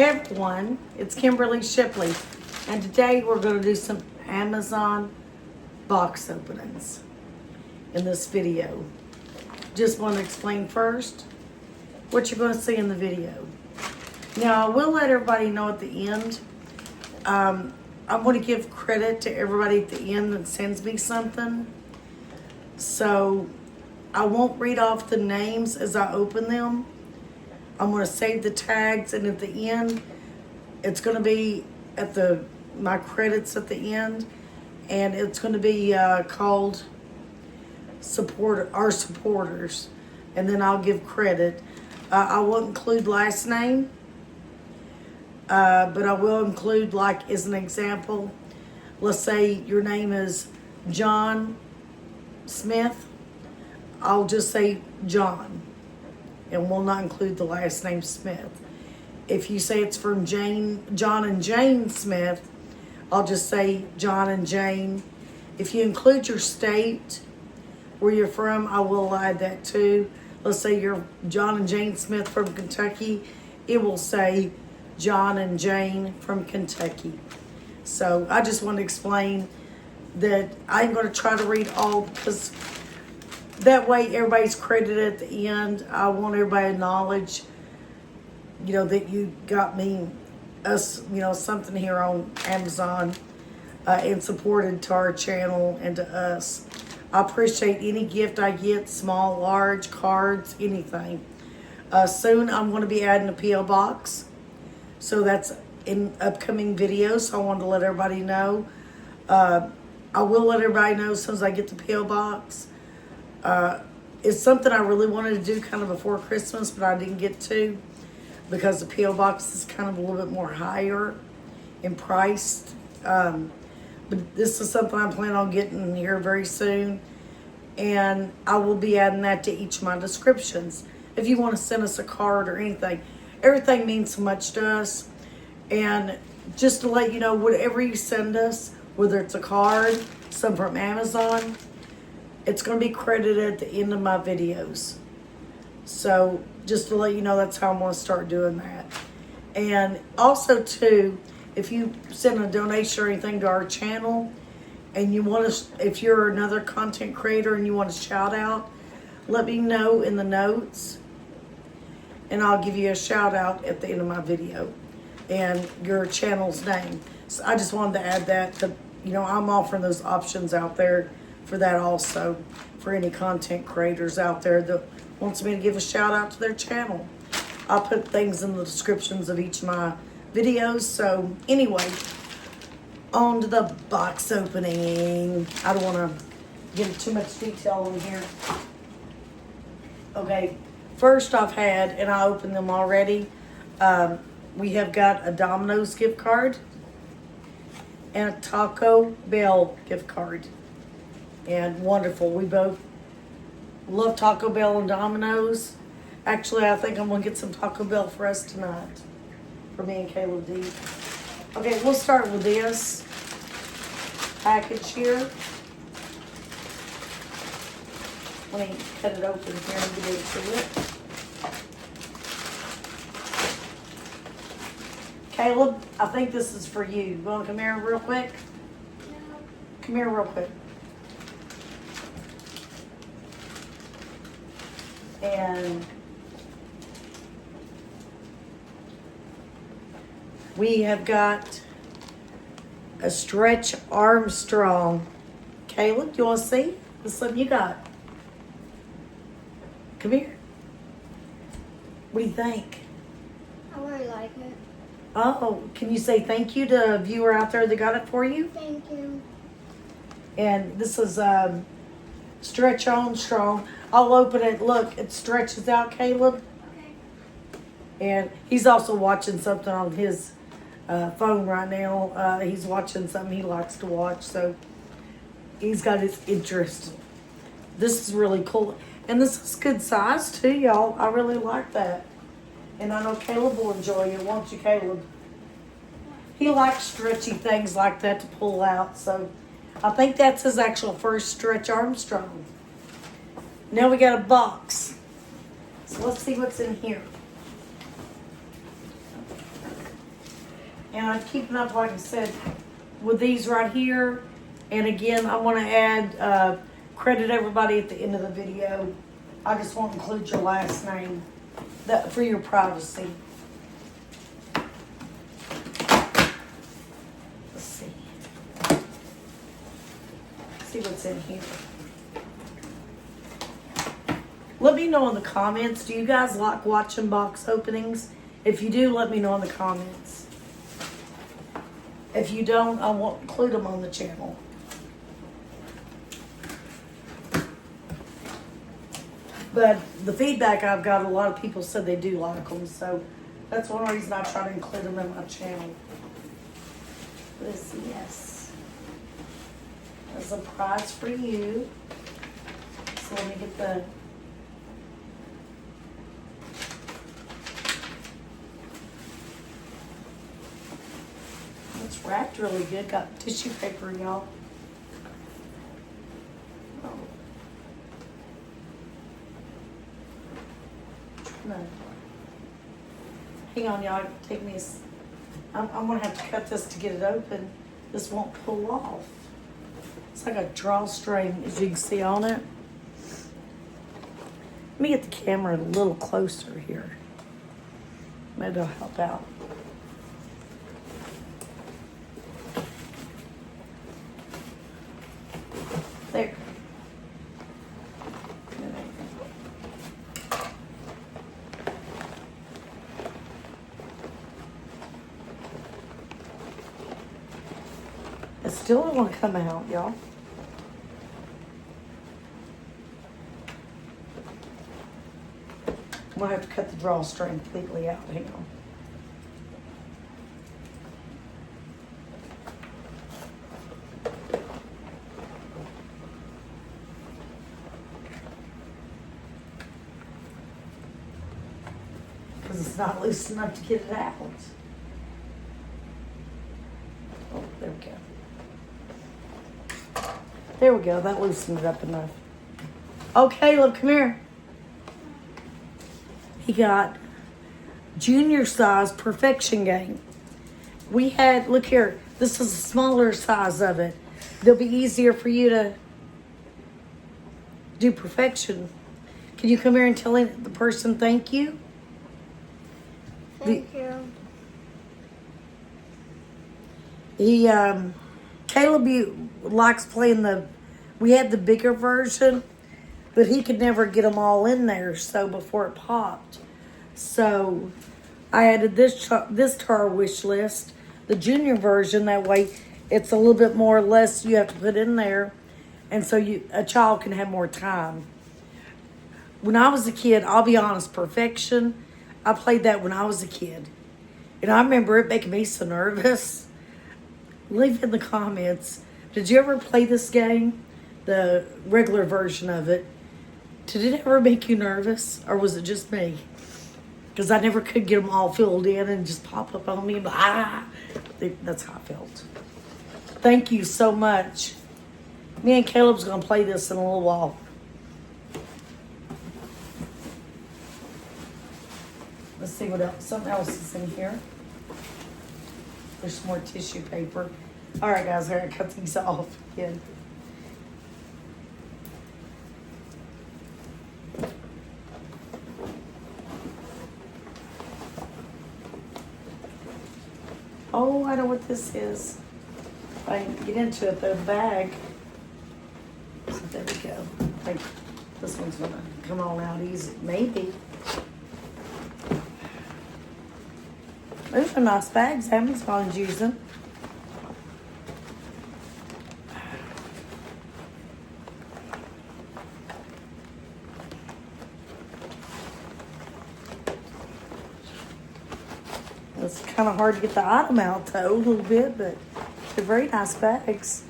Hey everyone, it's Kimberly Shipley, and today we're going to do some Amazon box openings in this video. Just want to explain first what you're going to see in the video. Now, I will let everybody know at the end. I'm going to give credit to everybody at the end that sends me something. So, I won't read off the names as I open them. I'm going to save the tags, and at the end, it's going to be at my credits at the end, and it's going to be called our supporters, and then I'll give credit. I won't include last name, but I will include, like, as an example, let's say your name is John Smith. I'll just say John, and will not include the last name Smith. If you say it's from John and Jane Smith, I'll just say John and Jane. If you include your state, where you're from, I will add that too. Let's say you're John and Jane Smith from Kentucky, it will say John and Jane from Kentucky. So I just want to explain that I'm going to try to read all, because that way everybody's credited at the end. I want everybody to acknowledge, that you got us, something here on Amazon and supported to our channel and to us. I appreciate any gift I get, small, large, cards, anything. Soon I'm going to be adding a P.O. box. So that's in upcoming videos. So I wanted to let everybody know. I will let everybody know as soon as I get the P.O. box. It's something I really wanted to do kind of before Christmas, but I didn't get to because the P.O. box is kind of a little bit more higher in price. But this is something I'm planning on getting here very soon. And I will be adding that to each of my descriptions. If you want to send us a card or anything, everything means so much to us. And just to let you know, whatever you send us, whether it's a card, some from Amazon, it's going to be credited at the end of my videos. So just to let you know, that's how I'm going to start doing that. And also too, if you send a donation or anything to our channel, and you want to, if you're another content creator and you want a shout out, let me know in the notes, and I'll give you a shout out at the end of my video and your channel's name. So I just wanted to add that to, I'm offering those options out there for that also, for any content creators out there that wants me to give a shout out to their channel. I'll put things in the descriptions of each of my videos. So anyway, on to the box opening. I don't want to get into too much detail in here. Okay, first I've had, and I opened them already, we have got a Domino's gift card and a Taco Bell gift card. And wonderful. We both love Taco Bell and Domino's. Actually, I think I'm going to get some Taco Bell for us tonight. For me and Caleb D. Okay, we'll start with this package here. Let me cut it open here and get into it. Caleb, I think this is for you. You want to come here real quick? No. Come here real quick. And we have got a stretch Armstrong. Caleb, do you want to see? This is something you got. Come here. What do you think? I really like it. Oh, can you say thank you to a viewer out there that got it for you? Thank you. And this is stretch Armstrong. I'll open it. Look, it stretches out, Caleb. Okay. And he's also watching something on his phone right now. He's watching something he likes to watch, so he's got his interest. This is really cool. And this is good size too, y'all. I really like that. And I know Caleb will enjoy it, won't you, Caleb? He likes stretchy things like that to pull out, so I think that's his actual first stretch Armstrong. Now we got a box. So let's see what's in here. And I'm keeping up, like I said, with these right here. And again, I want to add, credit everybody at the end of the video. I just won't include your last name for your privacy. Let's see. See what's in here. Let me know in the comments. Do you guys like watching box openings? If you do, let me know in the comments. If you don't, I won't include them on the channel. But the feedback I've got, a lot of people said they do like them, so that's one reason I try to include them in my channel. This, yes. There's a prize for you. So let me get the... It's wrapped really good. Got tissue paper, y'all. Oh. No. Hang on, y'all. Take me I'm going to have to cut this to get it open. This won't pull off. It's like a drawstring, as you can see on it. Let me get the camera a little closer here. Maybe it'll help out. There. It still don't want to come out, y'all. I'm going to have to cut the drawstring completely out. Hang on. Because it's not loose enough to get it out. Oh, there we go. There we go. That loosened it up enough. Oh, Caleb, come here. He got junior size perfection game. We had, look here, this is a smaller size of it. It'll be easier for you to do perfection. Can you come here and tell the person thank you? Thank you. Caleb likes playing we had the bigger version, but he could never get them all in there, so before it popped. So I added this to our wish list, the junior version. That way it's a little bit more less you have to put in there, and so a child can have more time. When I was a kid, I'll be honest, perfection, I played that when I was a kid. And I remember it making me so nervous. Leave in the comments, did you ever play this game? The regular version of it. Did it ever make you nervous? Or was it just me? Because I never could get them all filled in and just pop up on me. That's how I felt. Thank you so much. Me and Caleb's going to play this in a little while. Let's see what else. Something else is in here. There's some more tissue paper. All right, guys, I'm going to cut these off again. Oh, I know what this is. If I can get into it, the bag. So there we go. I think this one's going to come on out easy. Maybe. Those are nice bags Amazon's using. It's kind of hard to get the item out though, a little bit, but they're very nice bags.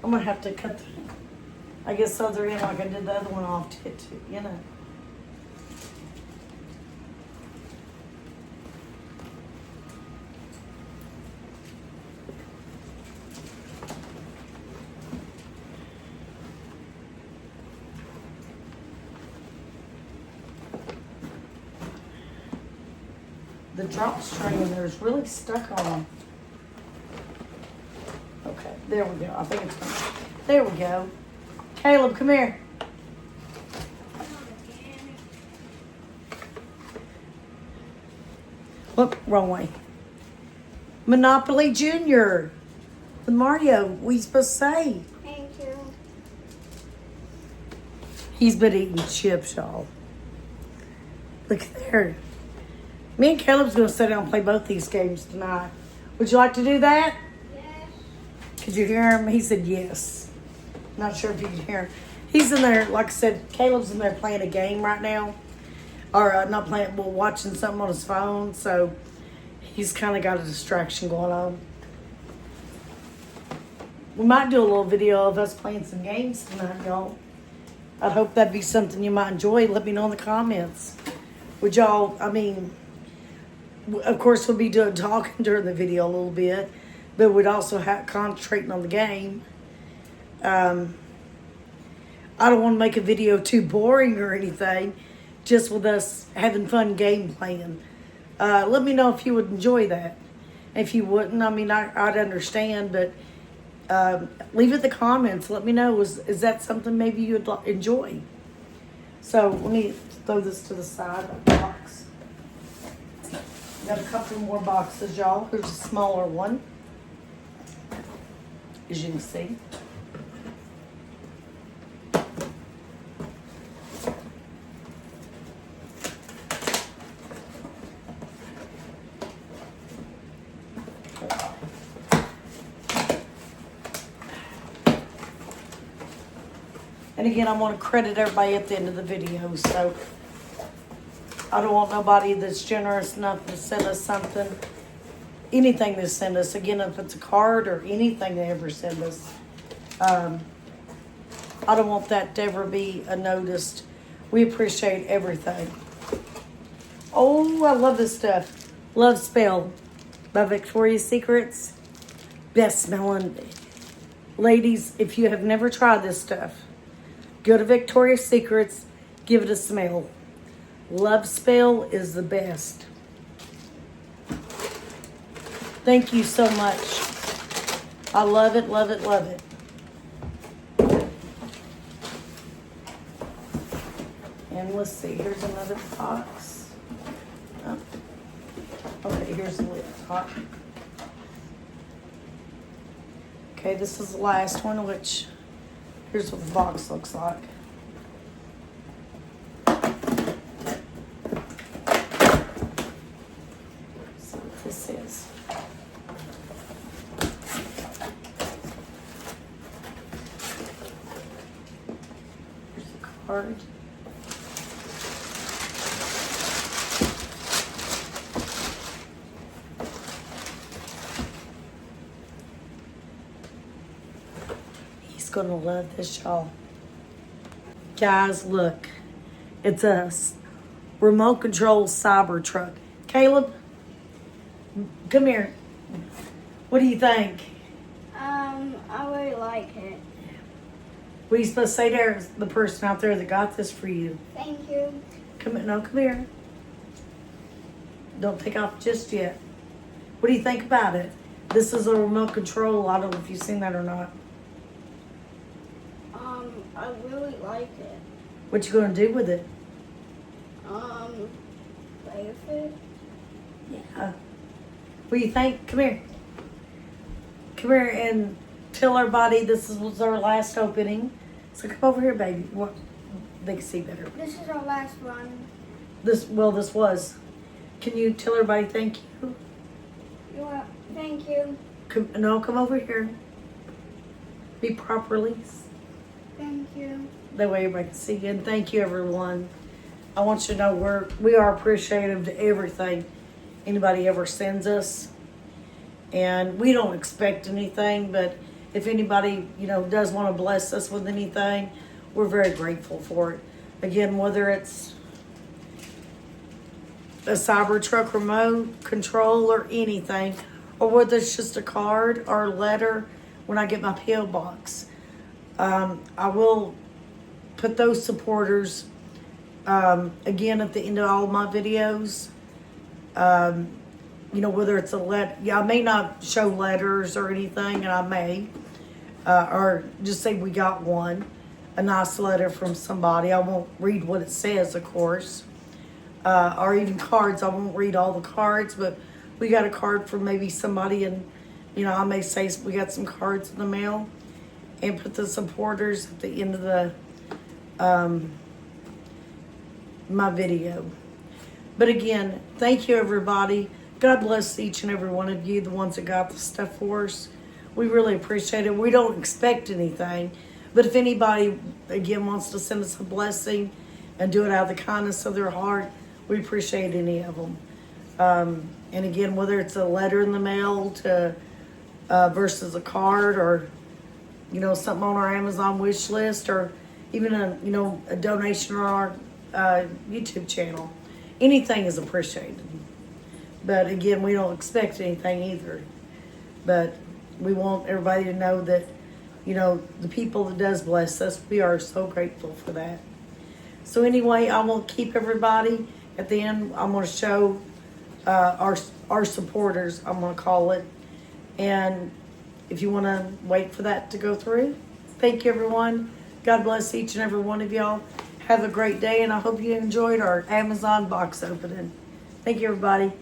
I'm gonna have to cut I guess other end like I did the other one off to it too, you know. The drop string in there is really stuck on. Okay, there we go. I think it's fine. There we go. Caleb, come here. Whoop, wrong way. Monopoly Junior. With Mario, what are you supposed to say? Thank you. He's been eating chips, y'all. Look there. Me and Caleb's going to sit down and play both these games tonight. Would you like to do that? Yes. Could you hear him? He said yes. Not sure if you can hear him. He's in there, like I said, Caleb's in there playing a game right now. Or not playing, but watching something on his phone. So he's kind of got a distraction going on. We might do a little video of us playing some games tonight, y'all. I hope that'd be something you might enjoy. Let me know in the comments. Would y'all, I mean, of course we'll be doing talking during the video a little bit, but we'd also have concentrating on the game. I don't want to make a video too boring or anything, just with us having fun game playing. Let me know if you would enjoy that. If you wouldn't, I mean, I'd understand, but leave it in the comments. Let me know, is that something maybe you'd enjoy? So let me throw this to the side of the box. Got a couple more boxes, y'all. Here's a smaller one, as you can see. And again, I want to credit everybody at the end of the video, so I don't want nobody that's generous enough to send us something, anything they send us. Again, if it's a card or anything they ever send us, I don't want that to ever be unnoticed. We appreciate everything. Oh, I love this stuff. Love Spell by Victoria's Secrets. Best smelling. Ladies, if you have never tried this stuff, go to Victoria's Secrets, give it a smell. Love Spell is the best. Thank you so much. I love it, love it, love it. And let's see, here's another box. Oh. Okay, here's the lid. Hot. Okay, this is the last one, which here's what the box looks like. So what this is. Here's the card. Gonna love this, y'all. Guys, look, it's a remote control Cybertruck. Caleb, come here. What do you think? I really like it. What are you supposed to say to the person out there that got this for you? Thank you. Come here. Don't take off just yet. What do you think about it? This is a remote control. I don't know if you've seen that or not. I really like it. What you gonna do with it? Play with it. Yeah. What do you think? Come here. Come here and tell everybody this was our last opening. So come over here, baby. What? They can see better. This is our last one. This was. Can you tell everybody thank you? Thank you. Come over here. Be properly. Thank you. That way everybody can see you. And thank you, everyone. I want you to know we are appreciative to everything anybody ever sends us. And we don't expect anything, but if anybody, does want to bless us with anything, we're very grateful for it. Again, whether it's a Cybertruck remote control or anything, or whether it's just a card or a letter when I get my P.O. box. I will put those supporters, again, at the end of all my videos. You know, whether it's yeah, I may not show letters or anything, and I may, or just say we got one, a nice letter from somebody. I won't read what it says, of course, or even cards. I won't read all the cards, but we got a card from maybe somebody, and you know, I may say we got some cards in the mail, and put the supporters at the end of the my video. But again, thank you, everybody. God bless each and every one of you, the ones that got the stuff for us. We really appreciate it. We don't expect anything, but if anybody, again, wants to send us a blessing and do it out of the kindness of their heart, we appreciate any of them. And again, whether it's a letter in the mail to versus a card, or you know, something on our Amazon wish list, or even a donation on our YouTube channel, anything is appreciated. But again, we don't expect anything either. But we want everybody to know that, you know, the people that does bless us, we are so grateful for that. So anyway, I won't keep everybody. At the end, I'm going to show our supporters, I'm going to call it. And if you want to wait for that to go through, thank you, everyone. God bless each and every one of y'all. Have a great day, and I hope you enjoyed our Amazon box opening. Thank you, everybody.